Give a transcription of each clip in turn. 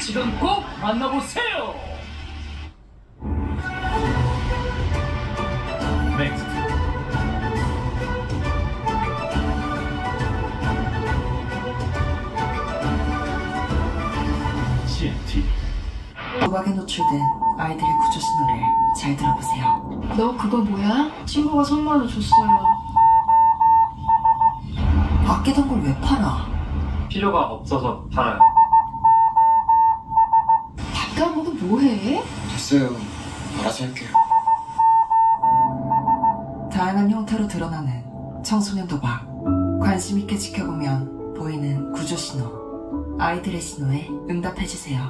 지금 꼭 만나보세요. 넥스트. CNT. 도박에 노출된 아이들의 구조 신호를 잘 들어보세요. 너 그거 뭐야? 친구가 선물로 줬어요. 아끼던 걸 왜 팔아? 필요가 없어서 팔아요. 밥 까먹고 뭐해? 됐어요. 알아서 할게요. 다양한 형태로 드러나는 청소년 도박. 관심 있게 지켜보면 보이는 구조 신호. 아이들의 신호에 응답해주세요.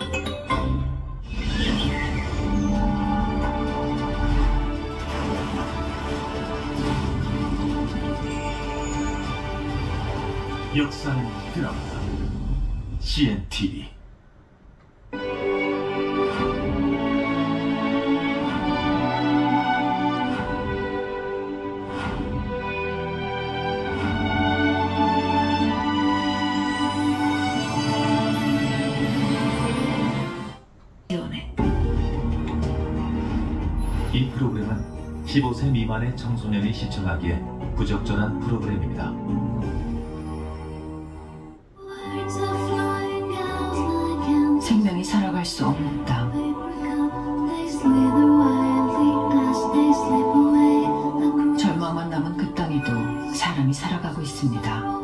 역사는 드라마 CNTV. 이 프로그램은 15세 미만의 청소년이 시청하기에 부적절한 프로그램입니다. 생명이 살아갈 수 없는 땅. 절망만 남은 그 땅에도 사람이 살아가고 있습니다.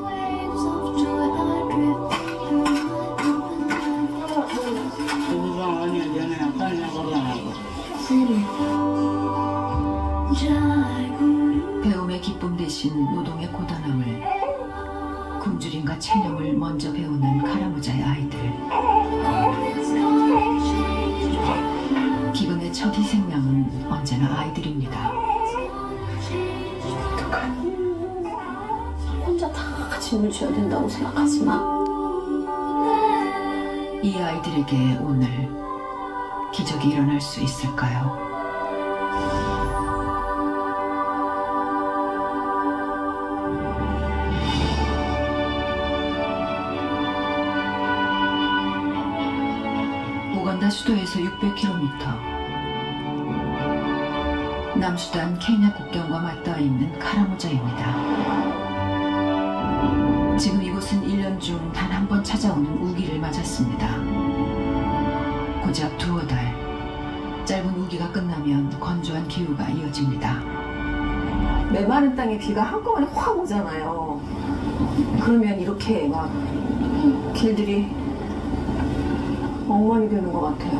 배움의 기쁨 대신 노동의 고단함을, 굶주림과 체념을 먼저 배우는 카라무자의 아이들. 기근의 첫 희생양은 언제나 아이들입니다. 혼자 다 짐을 져야 된다고 생각하지 마. 이 아이들에게 오늘 기적이 일어날 수 있을까요? 우간다 수도에서 600km, 남수단 케냐 국경과 맞닿아 있는 카라무자입니다. 지금 이곳은 1년 중 단 한 번 찾아오는 우기를 맞았습니다. 고작 두어 달, 짧은 우기가 끝나면 건조한 기후가 이어집니다. 메마른 땅에 비가 한꺼번에 확 오잖아요. 그러면 이렇게 막 길들이 엉망이 되는 것 같아요.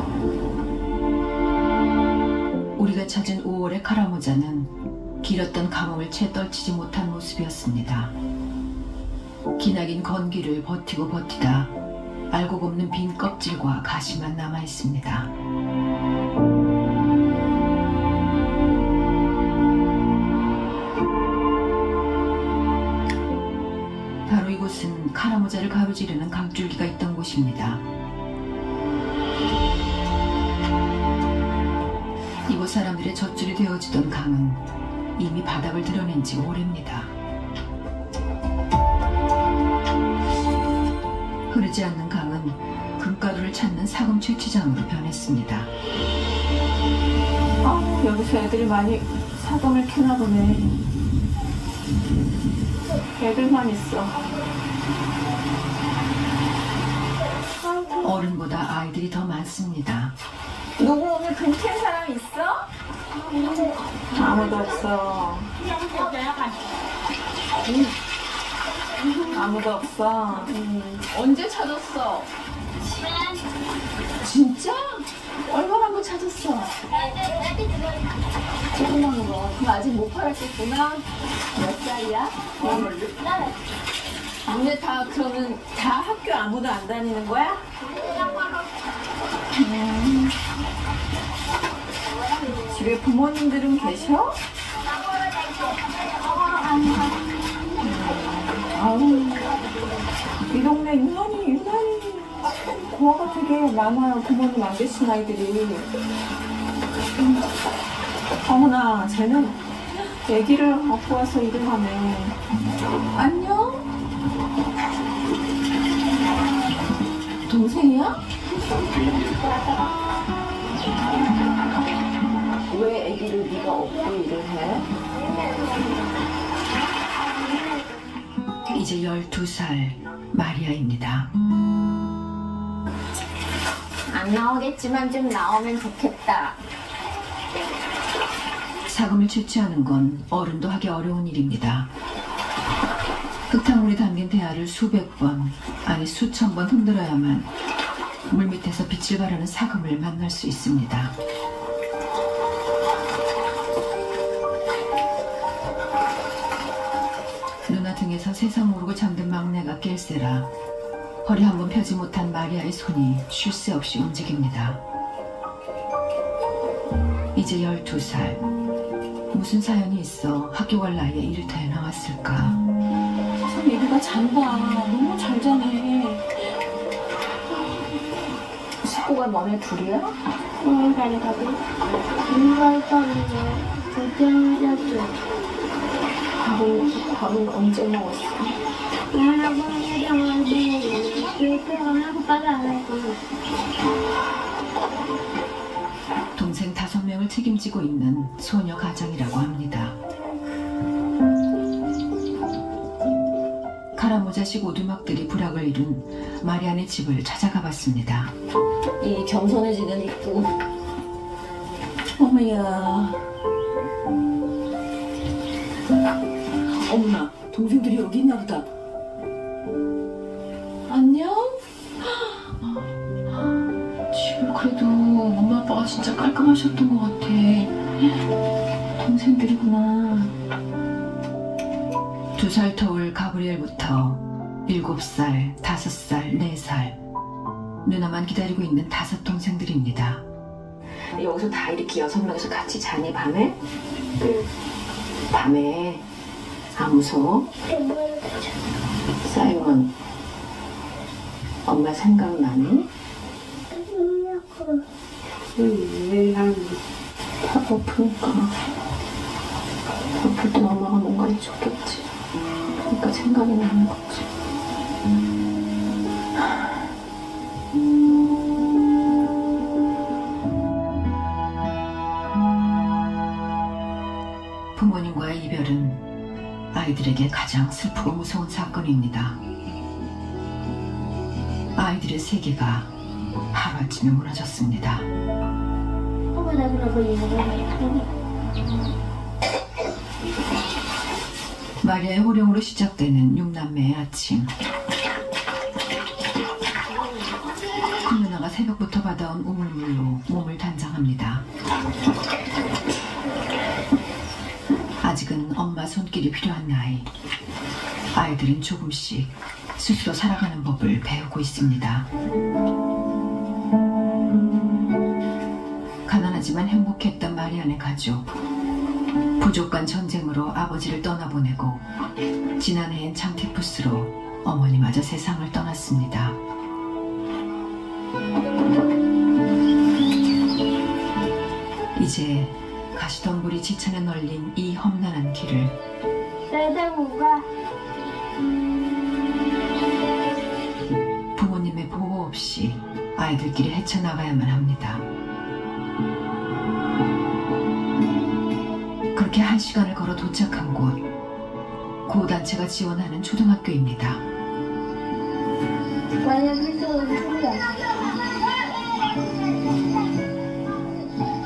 우리가 찾은 5월의 카라무자는 길었던 가뭄을 채 떨치지 못한 모습이었습니다. 기나긴 건기를 버티고 버티다 알곡 없는 빈 껍질과 가시만 남아있습니다. 바로 이곳은 카라무자를 가로지르는 강줄기가 있던 곳입니다. 이곳 사람들의 젖줄이 되어지던 강은 이미 바닥을 드러낸 지 오래입니다. 흐르지 않는 강은 금가루를 찾는 사금 채취장으로 변했습니다. 여기서 애들이 많이 사금을 캐나 보네. 애들만 있어. 어른보다 아이들이 더 많습니다. 누구 오늘 금 캔 사람 있어? 아무도 없어. 아무도 없어. 언제 찾았어? 진짜? 얼마나 거 찾았어? 조그만 거. 그럼 아직 못 팔았겠구나. 몇 살이야? 너네 다 그러면 다 학교 아무도 안 다니는 거야? 집에 부모님들은 계셔? 아우, 이 동네 유난히 고아가 되게 많아요. 부모님 안 계신 아이들이. 어머나, 쟤는 애기를 갖고 와서 일을 하네. 안녕? 동생이야? 왜 아기를 네가 업고 일을 해? 이제 12살 마리아입니다. 안 나오겠지만 좀 나오면 좋겠다. 사금을 채취하는 건 어른도 하기 어려운 일입니다. 흙탕물이 담긴 대야를 수백 번, 아니 수천 번 흔들어야만 물밑에서 빛을 발하는 사금을 만날 수 있습니다. 누나 등에서 세상 모르고 잠든 막내가 깰세라 허리 한번 펴지 못한 마리아의 손이 쉴 새 없이 움직입니다. 이제 12살. 무슨 사연이 있어 학교 갈 나이에 일터에 나왔을까? 참 애기가 잔다. 너무 잘 자네. 식구가 너네 둘이야? 밥은 언제 먹었어? 동생 5명을 책임지고 있는 소녀 가장이라고 합니다. 카라모자식 오두막들이 부락을 이룬 마리안의 집을 찾아가 봤습니다. 이 겸손해지는 입구. 어머야. 엄마, 동생들이 여기 있나 보다. 안녕? 집을 그래도 엄마 아빠가 진짜 깔끔하셨던 것 같아. 동생들이구나. 2살 터울 가브리엘부터 7살, 5살, 4살 누나만 기다리고 있는 5 동생들입니다. 여기서 다 이렇게 6명이서 같이 자니 밤에? 밤에 안 무서워? 사이먼 엄마 생각나니? 배고프니까 배고플 땐 엄마가 뭔가 해줬겠지. 그러니까 생각이 나는 거지. 부모님과의 이별은 아이들에게 가장 슬프고 무서운 사건입니다. 아이들의 세계가 하루아침에 무너졌습니다. 마리아의 호령으로 시작되는 6남매의 아침. 큰 누나가 새벽부터 받아온 우물물로 몸을 단장합니다. 아직은 엄마 손길이 필요한 나이. 아이들은 조금씩 스스로 살아가는 법을 배우고 있습니다. 가난하지만 행복했던 마리안의 가족. 부족 간 전쟁으로 아버지를 떠나보내고 지난해엔 장티푸스로 어머니마저 세상을 떠났습니다. 이제 가시덤불이 지천에 널린 이 험난한 길을 부모님의 보호 없이 아이들끼리 헤쳐나가야만 합니다. 그렇게 1시간을 걸어 도착한 곳, 구호단체가 지원하는 초등학교입니다.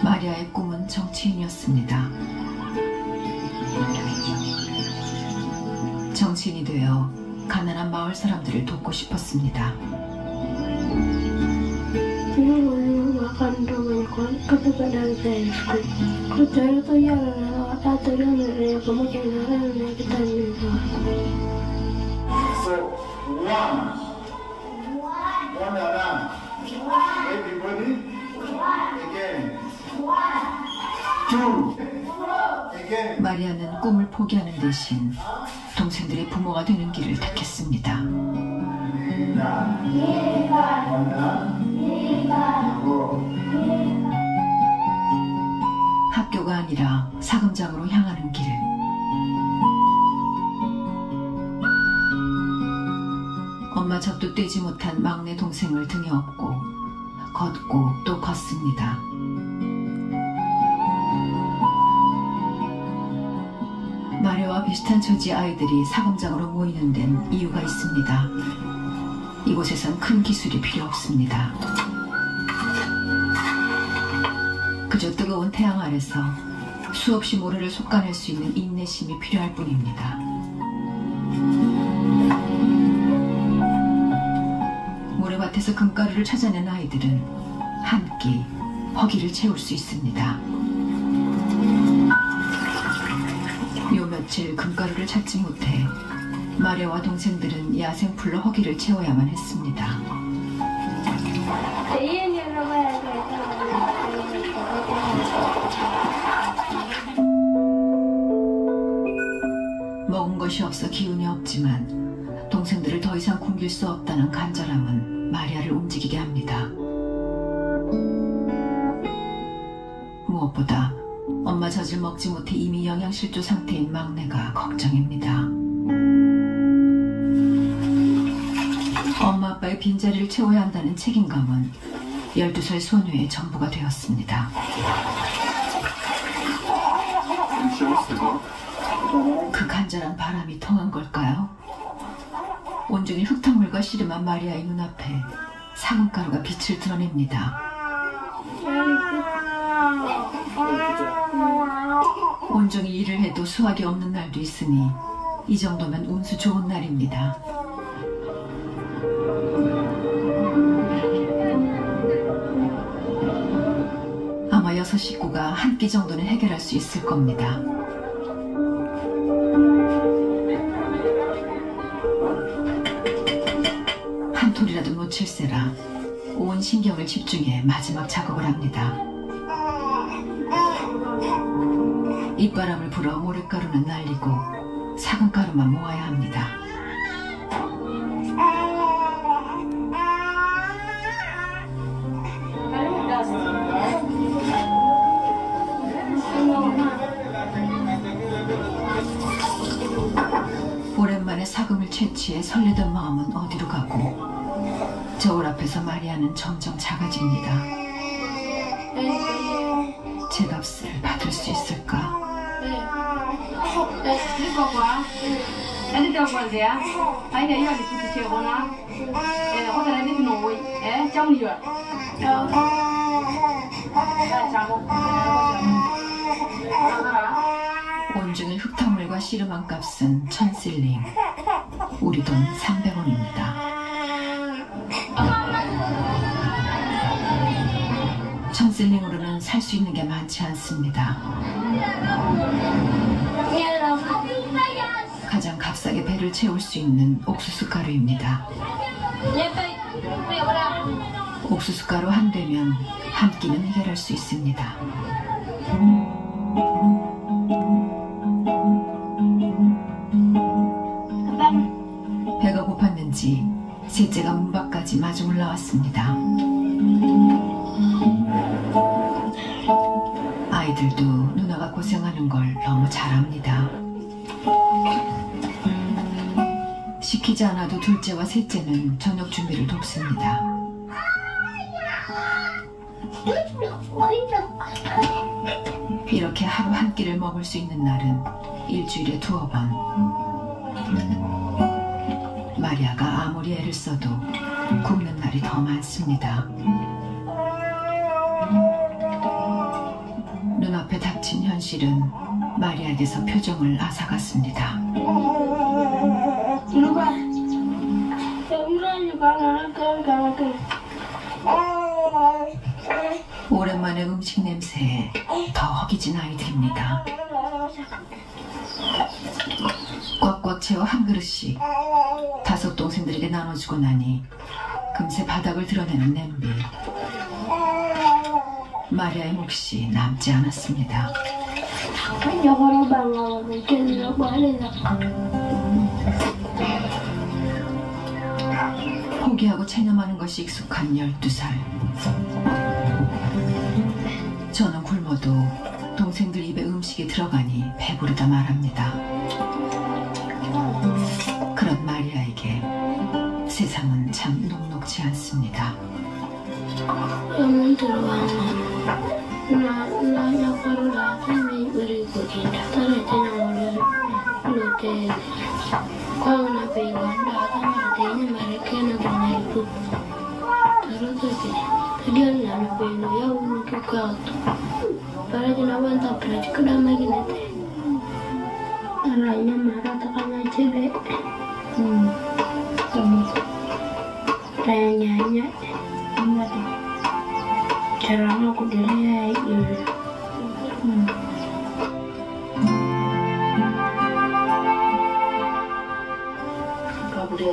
마리아의 꿈은 정치인이었습니다. 정치인이 되어 가난한 마을 사람들을 돕고 싶었습니다. So, one around. Everybody, again. Two, again. 마리아는 꿈을 포기하는 대신 동생들의 부모가 되는 길을 택했습니다. 학교가 아니라 사금장으로 향하는 길. 엄마 젖도 떼지 못한 막내 동생을 등에 업고 걷고 또 걷습니다. 마리아와 비슷한 처지의 아이들이 사금장으로 모이는 데는 이유가 있습니다. 이곳에선 큰 기술이 필요 없습니다. 그저 뜨거운 태양 아래서 수없이 모래를 솎아낼 수 있는 인내심이 필요할 뿐입니다. 모래밭에서 금가루를 찾아낸 아이들은 한 끼 허기를 채울 수 있습니다. 요 며칠 금가루를 찾지 못해 마리아와 동생들은 야생풀로 허기를 채워야만 했습니다. 먹은 것이 없어 기운이 없지만 동생들을 더 이상 굶길 수 없다는 간절함은 마리아를 움직이게 합니다. 무엇보다 엄마 젖을 먹지 못해 이미 영양실조 상태인 막내가 걱정입니다. 엄마 아빠의 빈자리를 채워야 한다는 책임감은 12살 소녀의 전부가 되었습니다. 그 간절한 바람이 통한 걸까요? 온종일 흙탕물과 씨름한 마리아의 눈앞에 사금가루가 빛을 드러냅니다. 온종일 일을 해도 수확이 없는 날도 있으니 이 정도면 운수 좋은 날입니다. 아마 6 식구가 한 끼 정도는 해결할 수 있을 겁니다. 한 톨이라도 놓칠세라 온 신경을 집중해 마지막 작업을 합니다. 입바람을 불어 모래가루는 날리고 사금가루만 모아야 합니다. 오랜만에 사금을 채취해 설레던 마음은 어디로 가고 저울 앞에서 마리아는 점점 작아집니다. 제 값을 받을 수 있을까? 온종일 흙탕물과 씨름한 값은 1000실링, 우리 돈 300원입니다. 1000실링으로는 살 수 있는 게 많지 않습니다. 가장 값싸게 배를 채울 수 있는 옥수수 가루입니다. 옥수수 가루 한 대면 한 끼는 해결할 수 있습니다. 배가 고팠는지 셋째가 문 밖까지 마중 올라왔습니다. 아이들도 누나가 고생하는 걸 너무 잘 압니다. 시키지 않아도 둘째와 셋째는 저녁 준비를 돕습니다. 이렇게 하루 한 끼를 먹을 수 있는 날은 일주일에 2번. 마리아가 아무리 애를 써도 굶는 날이 더 많습니다. 눈앞에 닥친 현실은 마리아에게서 표정을 앗아갔습니다. 오랜만에 음식 냄새에 더 허기진 아이들입니다. 꽉꽉 채워 한 그릇씩 5 동생들에게 나눠주고 나니 금세 바닥을 드러내는 냄비. 마리아의 몫이 남지 않았습니다. 포기하고 체념하는 것이 익숙한 12살. 저는 굶어도 동생들 입에 음식이 들어가니 배부르다 말합니다. 그런 마리아에게 세상은 참 녹록지 않습니다. Yang terbang. Nanya parola kami berikutnya daftar aja nomor lote. Kau nak pengen datang artinya mereka nak ikut. Terus tadi anak pengen ya untuk kau. Para jenawan tak pernah kedam lagi nanti. Arahnya marah tekannya cewek. Tanya-nya enggak deh. Caranya aku dilihat. 우리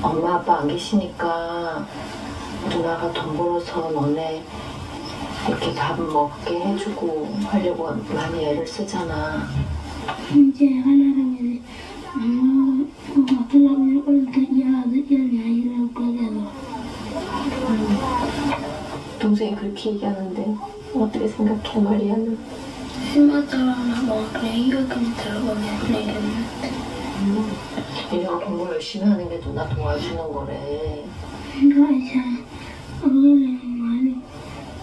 엄마 아빠 안 계시니까 누나가 돈 벌어서 너네 이렇게 밥 먹게 해주고 하려고 많이 애를 쓰잖아. 이제 하나랑은 어떤 아이라고 그래서 동생이 그렇게 얘기하는데 어떻게 생각해 마리아는? 심하더라 뭐 그래 이렇게 들어보면 내렸는데 얘가 공부 열심히 하는 게 누나 도와주는 거래. 이거 이제 어른이 많이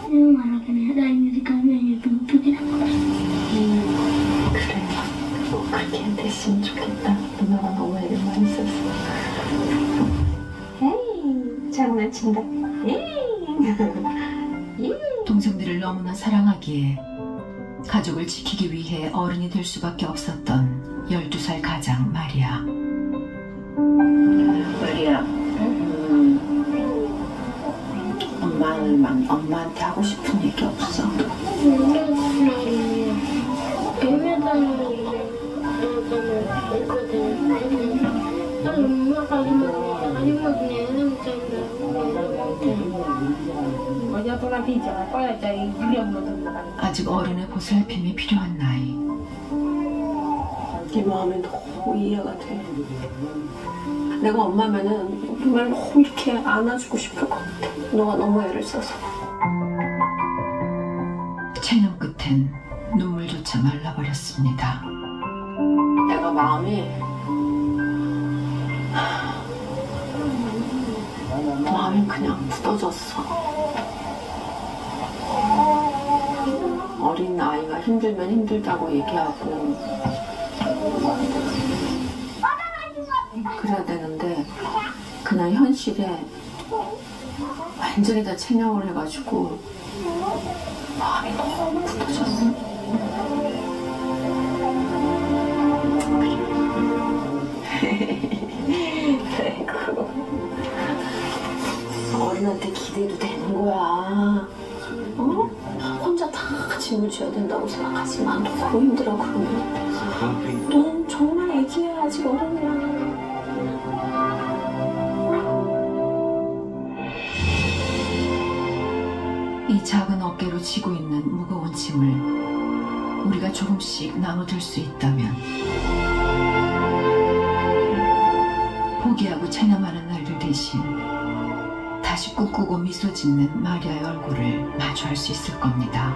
이거 말하긴 해 나이는 가면이 뚱뚱이라 그래 뭐 그렇게 됐으면 좋겠다. 누나가 너무 애를 많이 썼어. 에이 장난친다. 동생들을 너무나 사랑하기에 가족을 지키기 위해 어른이 될 수밖에 없었던 12살 가장 마리아. 마리아, 엄마한테 하고 싶은 얘기 없어? 아직 어른의 보살핌이 필요한 나이. 네 마음이 너무 이해가 돼. 내가 엄마면은 정말 너무 이렇게 안아주고 싶을 것 같아. 너가 너무 애를 써서. 체념 끝엔 눈물조차 말라버렸습니다. 내가 마음이 그냥 굳어졌어. 어린 아이가 힘들면 힘들다고 얘기하고 그래야 되는데 그냥 현실에 완전히 다 체념을 해가지고 마음이 너무 굳어졌어. 아이고 어른한테 기대도 되는 거야. 어? 혼자 다 짐을 져야 된다고 생각하지 마. 너무 힘들어 그러면. 넌 정말 애기야. 아직 어른이야. 이 작은 어깨로 지고 있는 무거운 짐을 우리가 조금씩 나눠들 수 있다면 포기하고 체념하는 날들 대신 다시 꿈꾸고 미소 짓는 마리아의 얼굴을 마주할 수 있을 겁니다.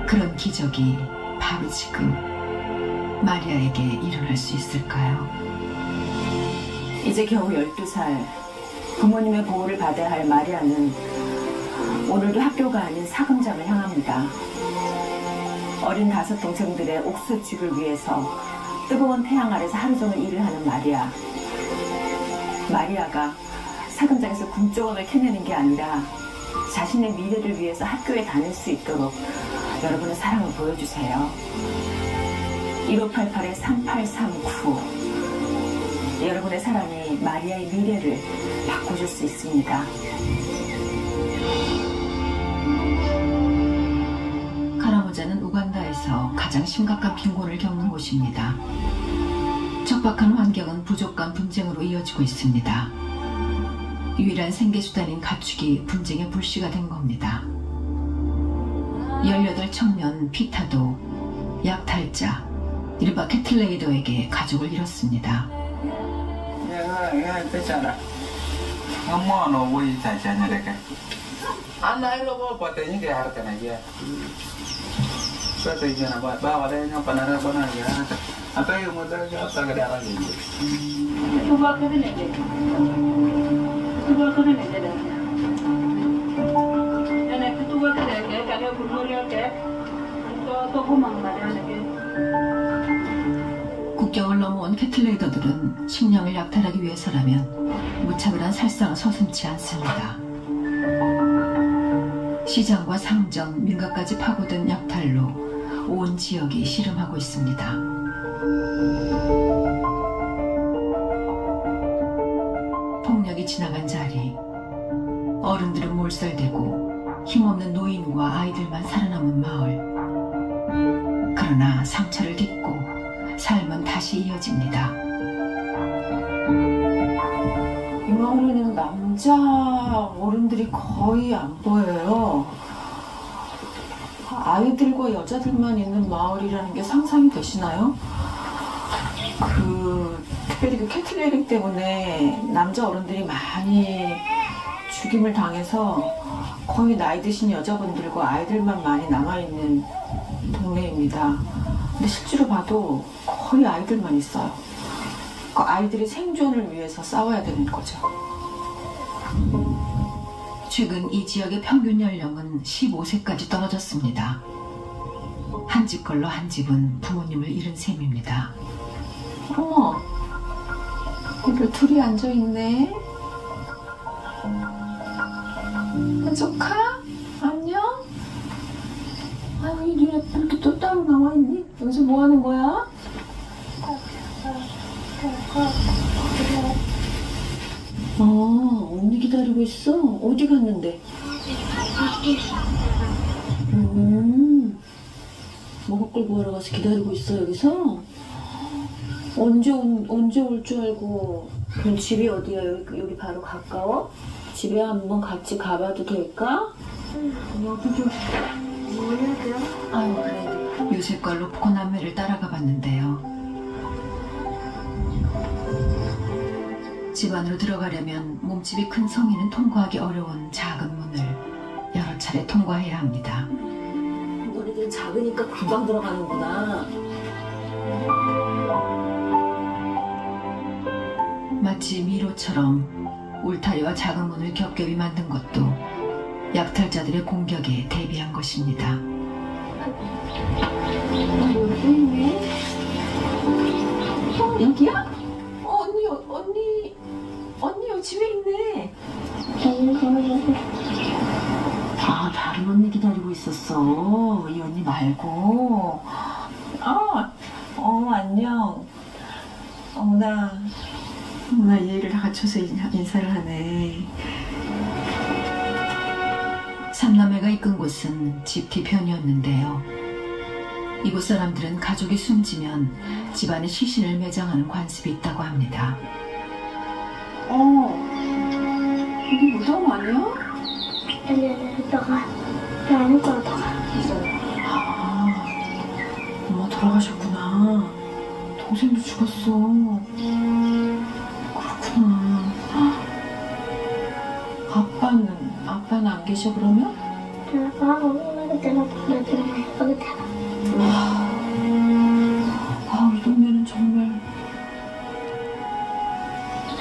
그런 기적이 바로 지금 마리아에게 일어날 수 있을까요? 이제 겨우 12살, 부모님의 보호를 받아야 할 마리아는 오늘도 학교가 아닌 사금장을 향합니다. 어린 5 동생들의 옥수직을 위해서 뜨거운 태양 아래서 하루 종일 일을 하는 마리아. 마리아가 사금장에서 금조각을 캐내는 게 아니라 자신의 미래를 위해서 학교에 다닐 수 있도록 여러분의 사랑을 보여주세요. 1588-3839 여러분의 사랑이 마리아의 미래를 바꿔줄 수 있습니다. 카라모자는 우간다에서 가장 심각한 빈곤을 겪는 곳입니다. 척박한 환경은 부족한 분쟁으로 이어지고 있습니다. 유일한 생계수단인 가축이 분쟁의 불씨가 된 겁니다. 18 청년 피타도 약탈자 이른바 캐틀레이더에게 가족을 잃었습니다. Apa yang mau tahu apa kedalam ini? Coba ke sini aja. Coba ke sini aja dah. Nenek itu coba ke sini aja. Kalau guru lihat ya, 또 고막 말이야 이게. 국경을 넘어온 캐틀레이더들은 식량을 약탈하기 위해서라면 무차별한 살상을 서슴지 않습니다. 시장과 상점, 민가까지 파고든 약탈로 온 지역이 씨름하고 있습니다. 폭력이 지나간 자리, 어른들은 몰살되고 힘없는 노인과 아이들만 살아남은 마을. 그러나 상처를 딛고 삶은 다시 이어집니다. 이 마을에는 남자 어른들이 거의 안 보여요. 아이들과 여자들만 있는 마을이라는 게 상상이 되시나요? 특별히 그 캐틀레이링 때문에 남자 어른들이 많이 죽임을 당해서 거의 나이 드신 여자분들과 아이들만 많이 남아있는 동네입니다. 근데 실제로 봐도 거의 아이들만 있어요. 그 아이들의 생존을 위해서 싸워야 되는 거죠. 최근 이 지역의 평균 연령은 15세까지 떨어졌습니다. 한 집 걸러 한 집은 부모님을 잃은 셈입니다. 어머, 애들 둘이 앉아있네. 조카? 안녕? 아유, 이 눈에 이렇게 또 따로 나와있니? 여기서 뭐 하는 거야? 언니 기다리고 있어? 어디 갔는데? 먹을 걸 구하러 가서 기다리고 있어, 여기서? 언제 올 줄 알고. 그럼 집이 어디야? 여기 바로 가까워? 집에 한번 같이 가봐도 될까? 여기 좀 아유, 그래. 유색과 로프코 남매를 따라가 봤는데요. 집 안으로 들어가려면 몸집이 큰 성인은 통과하기 어려운 작은 문을 여러 차례 통과해야 합니다. 너희들은 작으니까 금방 들어가는구나. 마치 미로처럼 울타리와 작은 문을 겹겹이 만든 것도 약탈자들의 공격에 대비한 것입니다. 여기야? 언니 여기 집에 있네. 아, 다른 언니 기다리고 있었어. 이 언니 말고. 안녕. 어머나 예의를 다 갖춰서 인사를 하네. 삼남매가 이끈 곳은 집 뒤편이었는데요. 이곳 사람들은 가족이 숨지면 집안에 시신을 매장하는 관습이 있다고 합니다. 이게 무덤 아니야? 엄마 돌아가셨구나. 동생도 죽었어. 그렇구나. 아빠는 안 계셔 그러면? 이 동네는 정말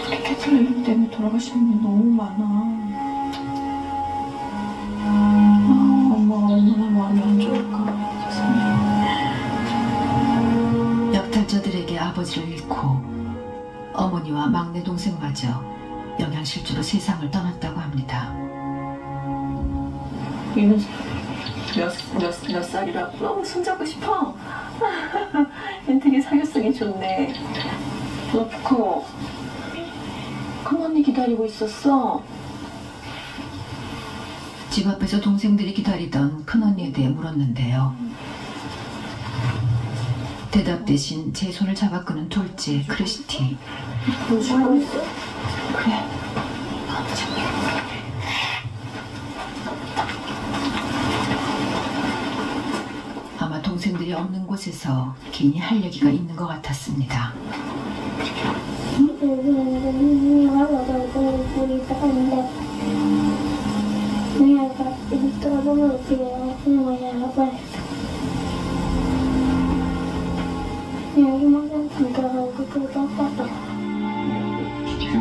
캐틀레이링 때문에 돌아가시는 분이 너무 많아. 엄마가 얼마나 마음이 안 좋을까. 세상에. 약탈자들에게 아버지를 잃고 어머니와 막내 동생마저 영양실조로 세상을 떠났다고 합니다. 얘는 몇 살이라고? 손잡고 싶어? 얘는 되게 사교성이 좋네. 로프코, 큰 언니 기다리고 있었어? 집 앞에서 동생들이 기다리던 큰언니에 대해 물었는데요. 대답 대신 제 손을 잡아 끄는 둘째 크리스티. 보여주고 있어? 그래. 아마 동생들이 없는 곳에서 괜히 할 얘기가 있는 것 같았습니다.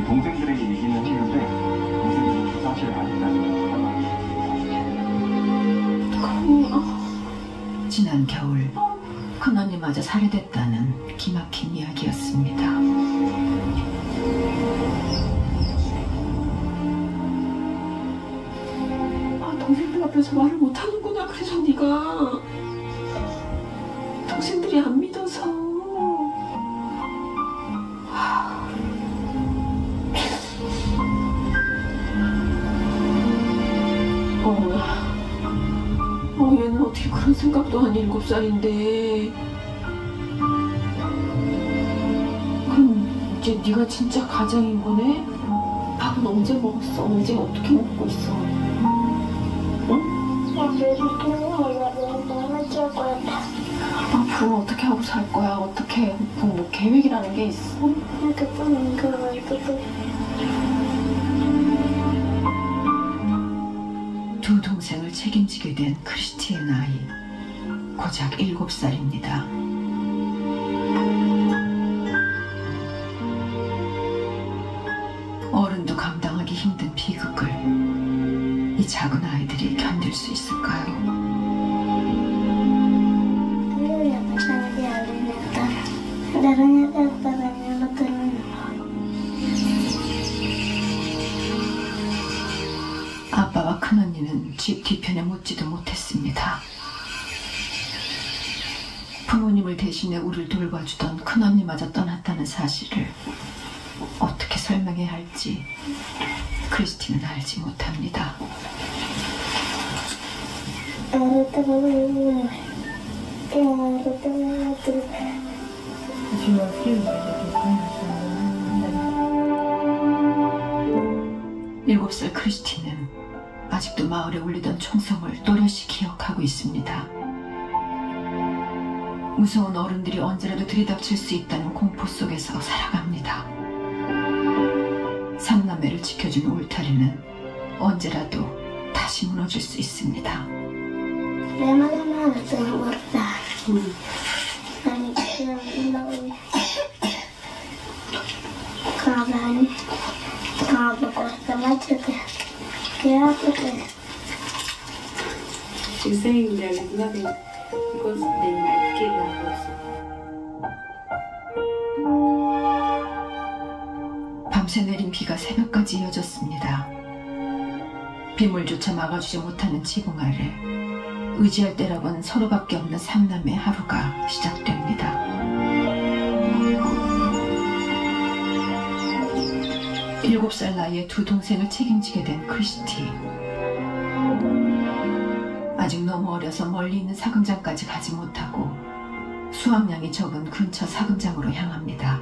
동생들에게 얘기는 했는데 동생들도 사실 아직까지 지난 겨울 큰언니마저 살해됐다는 기막힌 이야기였습니다. 동생들 앞에서 말을 못하는구나. 그래서 네가 동생들이 안 믿어서. 얘는 어떻게 그런 생각도 한 7살인데. 그럼 이제 네가 진짜 가장인 거네? 밥은 언제 먹었어? 언제 어떻게 먹고 있어? 앞으로 어떻게 하고 살 거야? 어떻게? 뭐 계획이라는 게 있어? 두 동생을 책임지게 된 크리스티의 나이 고작 7살입니다. 어른도 감당하기 힘든 비극을 이 작은 아이들이 견딜 수 있을까요? 아빠와 큰언니는 집 뒤편에 묻지도 못했습니다. 부모님을 대신해 우리를 돌봐주던 큰언니마저 떠났다는 사실을 어떻게 설명해야 할지 크리스티는 알지 못합니다. 일곱 살 크리스티는 아직도 마을에 울리던 총성을 또렷이 기억하고 있습니다. 무서운 어른들이 언제라도 들이닥칠 수 있다는 공포 속에서 살아갑니다. 삼남매를 지켜준 울타리는 언제라도 다시 무너질 수 있습니다. She's saying there is nothing because they might kill her also. 밤새 내린 비가 새벽까지 이어졌습니다. 빗물조차 막아주지 못하는 지붕 아래 의지할 때라곤 서로밖에 없는 삼남의 하루가 시작됩니다. 일곱 살 나이에 두 동생을 책임지게 된 크리스티. 아직 너무 어려서 멀리 있는 사금장까지 가지 못하고 수확량이 적은 근처 사금장으로 향합니다.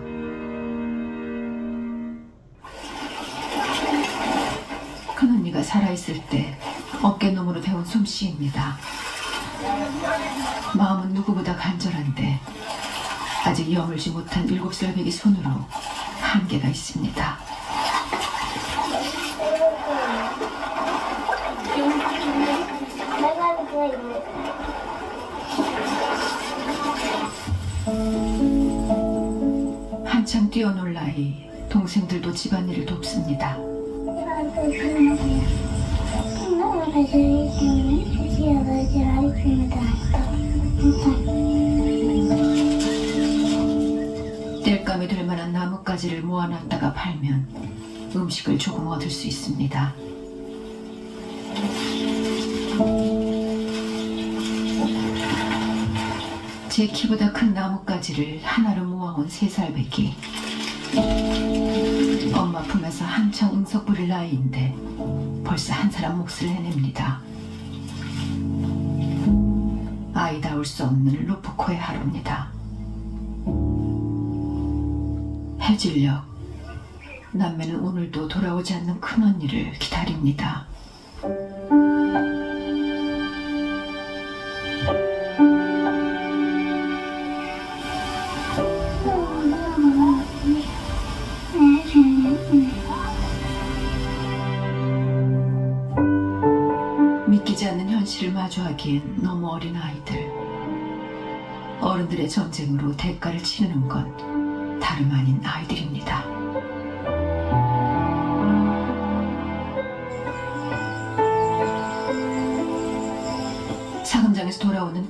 큰언니가 살아있을 때 어깨너머로 배운 솜씨입니다. 마음은 누구보다 간절한데 아직 여물지 못한 7살 배기 손으로 한계가 있습니다. 한창 뛰어놀 나이, 동생들도 집안일을 돕습니다. 땔감이 될 만한 나뭇가지를 모아놨다가 팔면 음식을 조금 얻을 수 있습니다. 제 키보다 큰 나뭇가지를 하나로 모아온 3살 배기. 엄마 품에서 한창 응석 부릴 나이인데 벌써 한 사람 몫을 해냅니다. 아이다울 수 없는 로프코의 하루입니다. 해질녘 남매는 오늘도 돌아오지 않는 큰언니를 기다립니다. 믿기지 않는 현실을 마주하기엔 너무 어린 아이들. 어른들의 전쟁으로 대가를 치르는 건 다름 아닌 아이들입니다.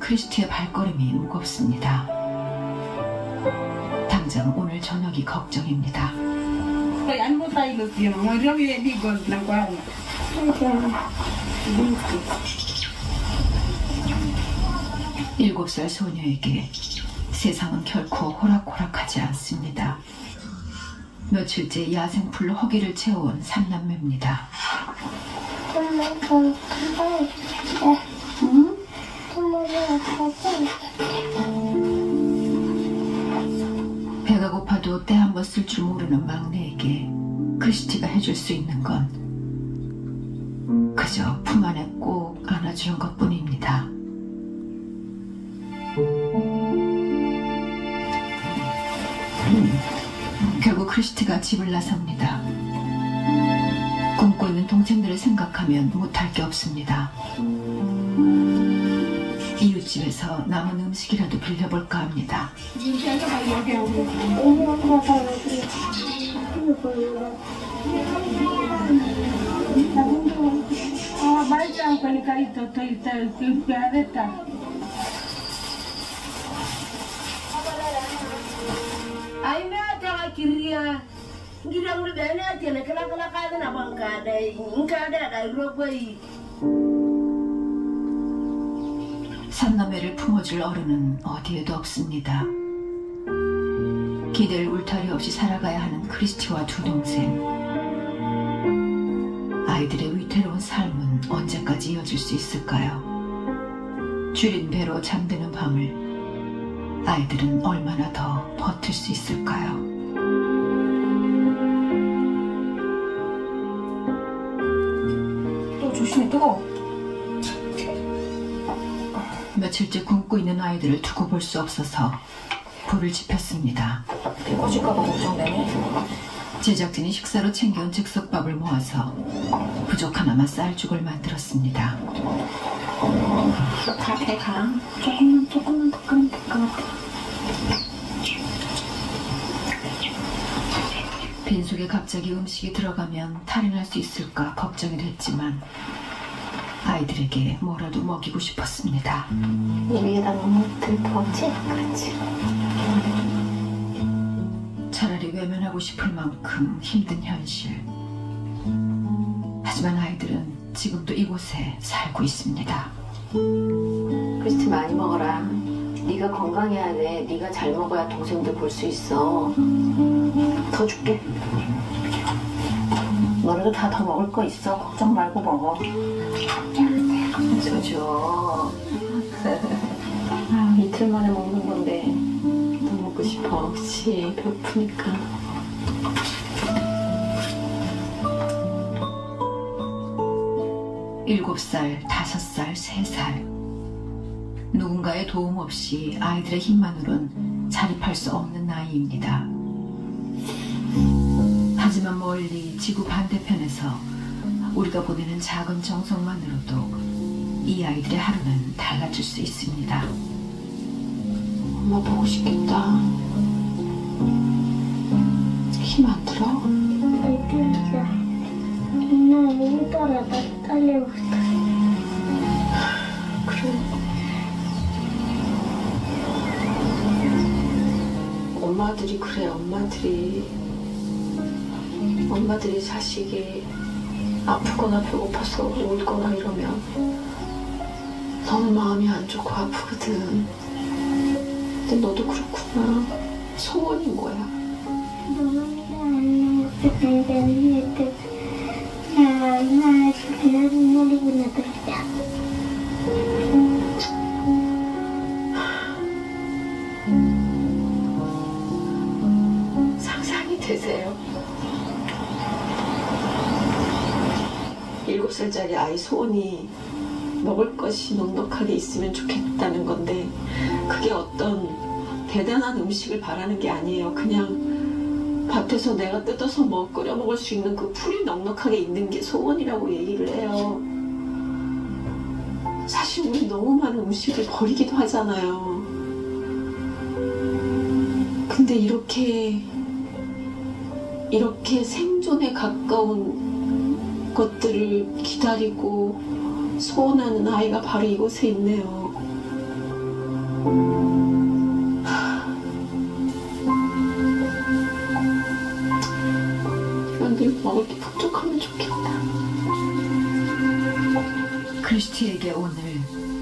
크리스티의 발걸음이 무겁습니다. 당장 오늘 저녁이 걱정입니다. 7살 소녀에게 세상은 결코 호락호락하지 않습니다. 며칠째 야생풀로 허기를 채워온 3남매입니다. 배가 고파도 때 한 번 쓸 줄 모르는 막내에게 크리스티가 해줄 수 있는 건 그저 품 안에 꼭 안아주는 것뿐입니다. 결국 크리스티가 집을 나섭니다. 굶고 있는 동생들을 생각하면 못할 게 없습니다. 이웃집에서 남은 음식이라도 빌려볼까 합니다. 삼남매를 품어줄 어른은 어디에도 없습니다. 기댈 울타리 없이 살아가야 하는 크리스티와 두 동생. 아이들의 위태로운 삶은 언제까지 이어질 수 있을까요? 줄인 배로 잠드는 밤을 아이들은 얼마나 더 버틸 수 있을까요? 또 조심해, 뜨거워. 며칠째 굶고 있는 아이들을 두고 볼 수 없어서 불을 지폈습니다. 꺼질까봐 걱정되네. 제작진이 식사로 챙겨온 즉석밥을 모아서 부족하나마 쌀죽을 만들었습니다. 다 배가. 조금만 더 끓이면 될 것 같아. 빈속에 갑자기 음식이 들어가면 탈이 날 수 있을까 걱정이 됐지만 아이들에게 뭐라도 먹이고 싶었습니다. 위에다 너무 들부었지? 그렇지. 차라리 외면하고 싶을 만큼 힘든 현실. 하지만 아이들은 지금도 이곳에 살고 있습니다. 크리스티 많이 먹어라. 네가 건강해야 돼. 네가 잘 먹어야 동생들 볼 수 있어. 더 줄게. 너네도 다 더 먹을 거 있어. 걱정 말고 먹어. 줘. 아, 이틀 만에 먹는 건데 더 먹고 싶어. 그치? 배고프니까. 일곱 살, 5살, 3살. 누군가의 도움 없이 아이들의 힘만으론 자립할 수 없는 나이입니다. 하지만 멀리 지구 반대편에서 우리가 보내는 작은 정성만으로도 이 아이들의 하루는 달라질 수 있습니다. 엄마 보고 싶겠다. 힘 안 들어? 그래. 엄마들이 그래. 엄마들이 자식이 아프거나 배고파서 울거나 이러면 너무 마음이 안 좋고 아프거든. 근데 너도 그렇구나. 소원인 거야. 상상이 되세요? 7살짜리 아이 소원이 먹을 것이 넉넉하게 있으면 좋겠다는 건데 그게 어떤 대단한 음식을 바라는 게 아니에요. 그냥 밭에서 내가 뜯어서 끓여 먹을 수 있는 그 풀이 넉넉하게 있는 게 소원이라고 얘기를 해요. 사실 우리 너무 많은 음식을 버리기도 하잖아요. 근데 이렇게 생존에 가까운 것들을 기다리고 소원하는 아이가 바로 이곳에 있네요. 이건 늘 먹을 게 풍족하면 좋겠다. 크리스티에게 오늘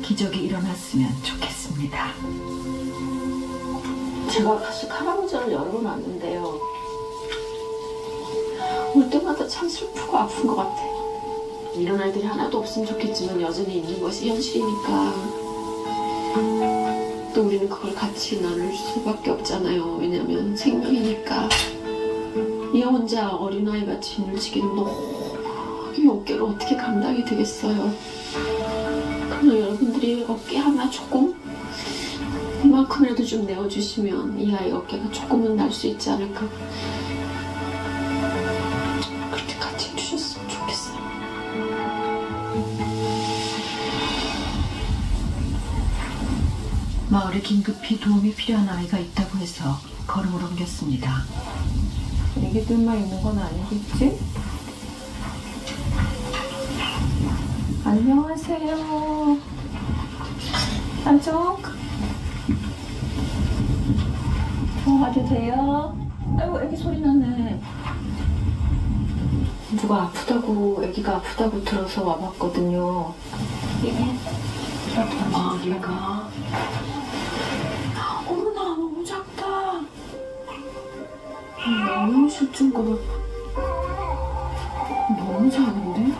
기적이 일어났으면 좋겠습니다. 제가 다시 카라모자를 열어놨는데요. 올 때마다 참 슬프고 아픈 것 같아요. 이런 아이들이 하나도 없으면 좋겠지만 여전히 있는 것이 현실이니까 또 우리는 그걸 같이 나눌 수밖에 없잖아요. 왜냐면 생명이니까. 이 혼자 어린아이가 짐을 지기는 너무 이 어깨를 어떻게 감당이 되겠어요. 그러나 여러분들이 어깨 하나 조금 이만큼이라도 좀 내어주시면 이 아이 어깨가 조금은 날 수 있지 않을까. 그렇게 같이 해주셨으면 좋겠어요. 마을에 긴급히 도움이 필요한 아이가 있다고 해서 걸음을 옮겼습니다. 애기들만 있는 건 아니겠지? 안녕하세요. 안녕. 들어가도 돼요? 아이고, 애기 소리 나네. 누가 아프다고, 애기가 아프다고 들어서 와봤거든요. 아, 얘가. 어머나, 너무 작다. 영양실조인가 봐. 너무 작은데?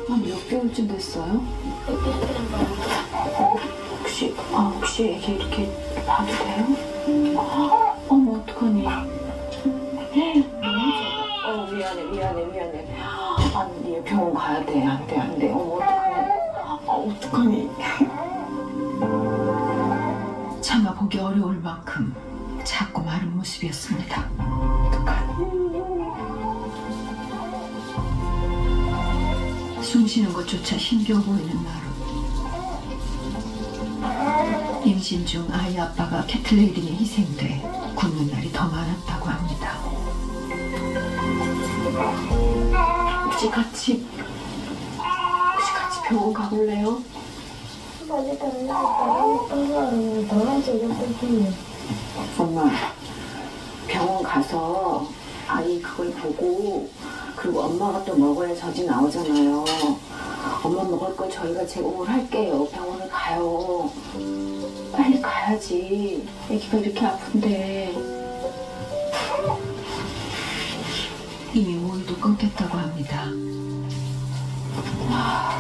한 몇 개월쯤 됐어요? 혹시 애기 이렇게 봐도 돼요? 어머, 어떡하니? 너무 작아. 미안해. 아니, 얘 병원 가야 돼. 안 돼. 어머, 어떡하니? 참아 보기 어려울 만큼 작고 마른 모습이었습니다. 숨 쉬는 것조차 힘겨워 보이는 나루. 임신 중 아이 아빠가 캐틀레이린에 희생돼 굶는 날이 더 많았다고 합니다. 혹시 같이 병원 가볼래요? 엄마, 병원 가서 아이 그걸 보고 그리고 엄마가 또 먹어야 젖이 나오잖아요. 엄마 먹을 거 저희가 제공을 할게요. 병원을 가요. 빨리 가야지. 애기가 이렇게 아픈데. 이미 모유도 끊겼다고 합니다.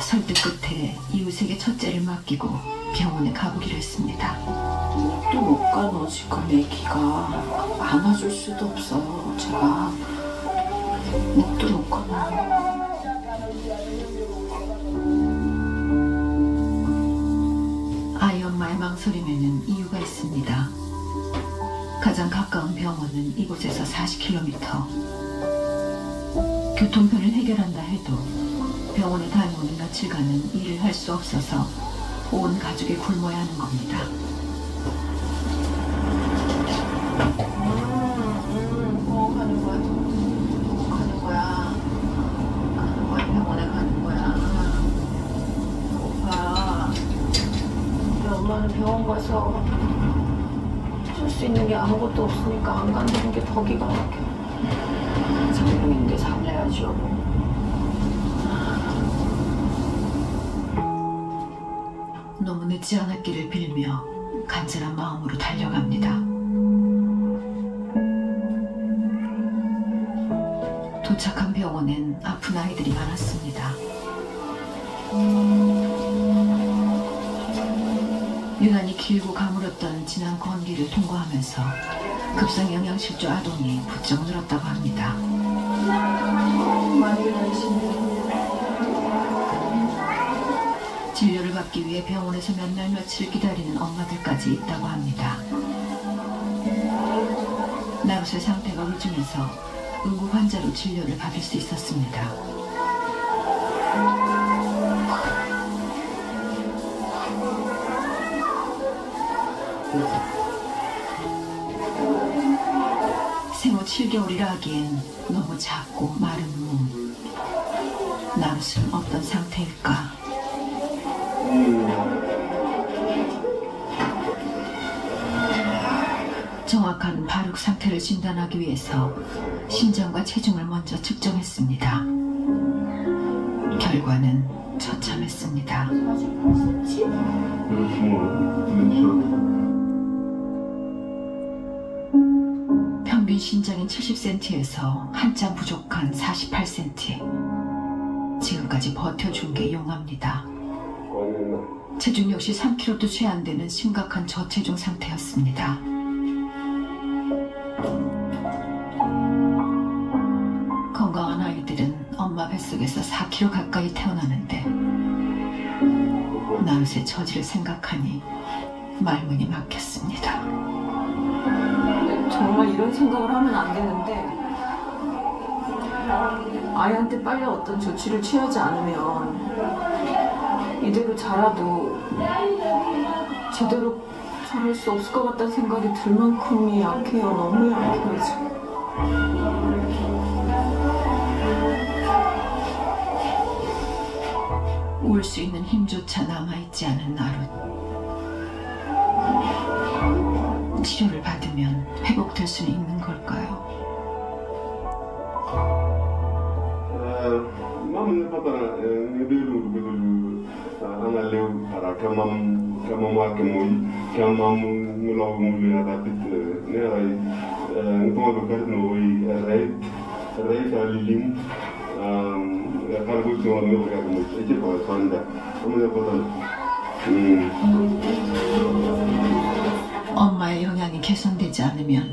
설득 끝에 이웃에게 첫째를 맡기고 병원에 가보기로 했습니다. 또 못 가너 지금 애기가 안아줄 수도 없어요. 제가 냅도 못 가나. 아이 엄마의 망설임에는 이유가 있습니다. 가장 가까운 병원은 이곳에서 40km. 교통편을 해결한다 해도 병원에 다녀오는 며칠간은 일을 할 수 없어서 온 가족이 굶어야 하는 겁니다. 병원에 가는 거야. 오빠, 우리 엄마는 병원 가서 쓸 수 있는 게 아무것도 없으니까 안 간다는 게 더 기가 막혀. 장병인데 살려야죠. 너무 늦지 않았기를 빌며 간절한 마음으로 달려갑니다. 도착한 병원엔 아픈 아이들이 많았습니다. 유난히 길고 가물었던 진한 건기를 통과하면서 급성 영양실조 아동이 부쩍 늘었다고 합니다. 진료를 받기 위해 병원에서 몇 날 며칠 기다리는 엄마들까지 있다고 합니다. 나루스의 상태가 위중해서 응급 환자로 진료를 받을 수 있었습니다. 생후 7개월이라 하기엔 너무 작고 마른 몸. 나루스는 어떤 상태일까? 정확한 발육 상태를 진단하기 위해서 신장과 체중을 먼저 측정했습니다. 결과는 처참했습니다. 평균 신장인 70cm에서 한참 부족한 48cm. 지금까지 버텨준 게 용합니다. 체중 역시 3kg도 채 안 되는 심각한 저체중 상태였습니다. 건강한 아이들은 엄마 뱃속에서 4kg 가까이 태어나는데 나룻의 처지를 생각하니 말문이 막혔습니다. 정말 이런 생각을 하면 안 되는데 아이한테 빨리 어떤 조치를 취하지 않으면 이대로 자라도 제대로 자랄 수 없을 것 같다는 생각이 들 만큼이 약해요. 너무 약해요 지금. 울 수 있는 힘조차 남아있지 않은 나룻. 치료를 받으면 회복될 수는 있는 걸까요? 엄마의 영향이 개선되지 않으면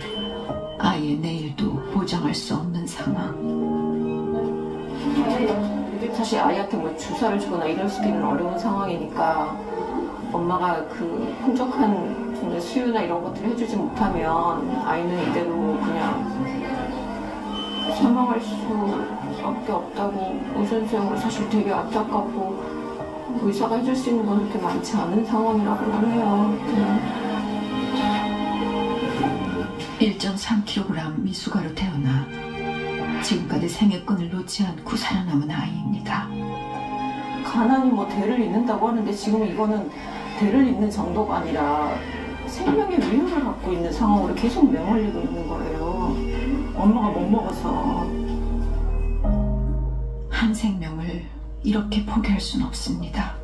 아이의 내일도 보장할 수 없는 상황. 사실 아이한테 뭐 주사를 주거나 이럴 수기는 어려운 상황이니까 엄마가 그 풍족한 정말 수유나 이런 것들을 해주지 못하면 아이는 이대로 그냥 사망할 수밖에 없다고 의사선생님은 사실 되게 안타깝고 의사가 해줄 수 있는 건 그렇게 많지 않은 상황이라고는 해요. 1.3kg 미숙아로 태어나 지금까지 생애끈을 놓지 않고 살아남은 아이입니다. 가난이 뭐 대를 잇는다고 하는데 지금 이거는 대를 잇는 정도가 아니라 생명의 위협을 갖고 있는 상황으로 계속 매몰리고 있는 거예요. 엄마가 못 먹어서. 한 생명을 이렇게 포기할 순 없습니다.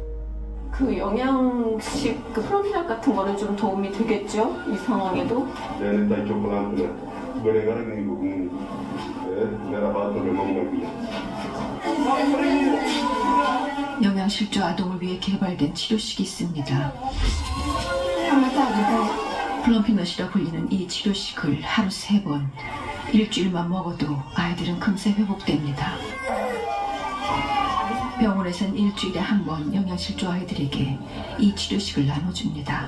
그 영양식 그 프로비락 같은 거는 좀 도움이 되겠죠? 이 상황에도? 영양실조 아동을 위해 개발된 치료식이 있습니다. 플럼피넛이라 불리는 이 치료식을 하루 3번, 일주일만 먹어도 아이들은 금세 회복됩니다. 병원에선 일주일에 1번 영양실조 아이들에게 이 치료식을 나눠줍니다.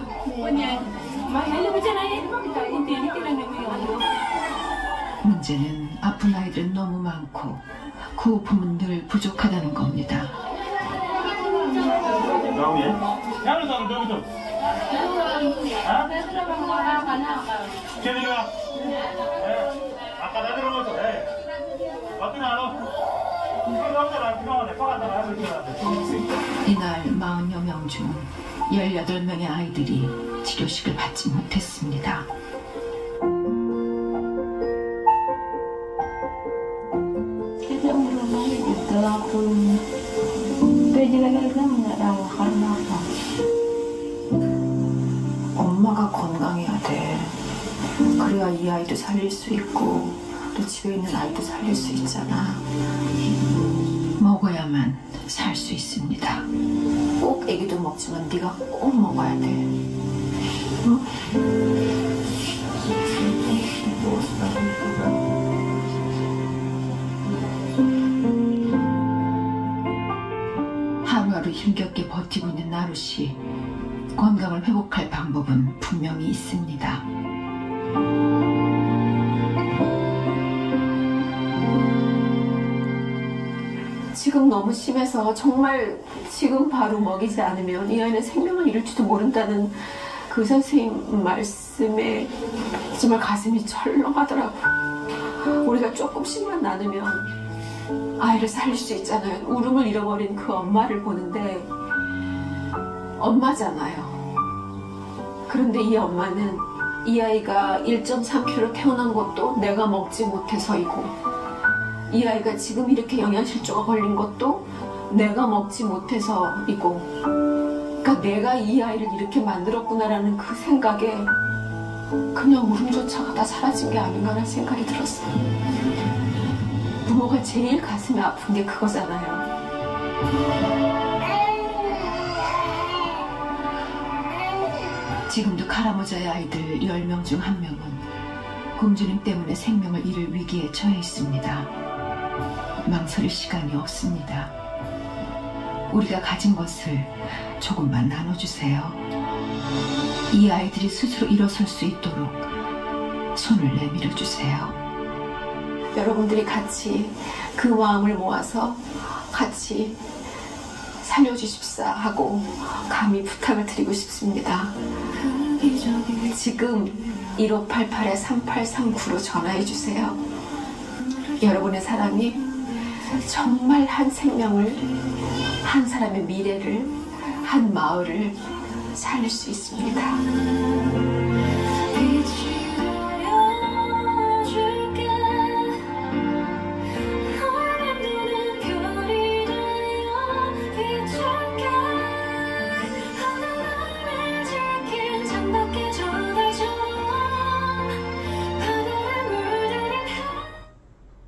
문제는 아픈 아이들은 너무 많고 구호품은 늘 부족하다는 겁니다. 이날 40여 명 중 18명의 아이들이 치료식을 받지 못했습니다. 엄마가 건강해야 돼. 그래야 이 아이도 살릴 수 있고 또 집에 있는 아이도 살릴 수 있잖아. 먹어야만 살 수 있습니다. 꼭 애기도 먹지만 네가 꼭 먹어야 돼. 어? 하루하루 힘겹게 버티고 있는 나룻이 건강을 회복할 방법은 분명히 있습니다. 지금 너무 심해서 정말 지금 바로 먹이지 않으면 이 아이는 생명을 잃을지도 모른다는 그 선생님 말씀에 정말 가슴이 철렁하더라고요. 우리가 조금씩만 나누면 아이를 살릴 수 있잖아요. 울음을 잃어버린 그 엄마를 보는데 엄마잖아요. 그런데 이 엄마는 이 아이가 1.3kg 태어난 것도 내가 먹지 못해서이고, 이 아이가 지금 이렇게 영양실조가 걸린 것도 내가 먹지 못해서이고, 그러니까 내가 이 아이를 이렇게 만들었구나라는 그 생각에 그냥 울음조차가 다 사라진 게 아닌가라는 생각이 들었어요. 부모가 제일 가슴이 아픈 게 그거잖아요. 지금도 카라모자의 아이들 10명 중 1명은 굶주림 때문에 생명을 잃을 위기에 처해 있습니다. 망설일 시간이 없습니다. 우리가 가진 것을 조금만 나눠주세요. 이 아이들이 스스로 일어설 수 있도록 손을 내밀어 주세요. 여러분들이 같이 그 마음을 모아서 같이 살려주십사 하고 감히 부탁을 드리고 싶습니다. 지금 1588-3839로 전화해 주세요. 여러분의 사랑이 정말 한 생명을, 한 사람의 미래를, 한 마을을 살릴 수 있습니다.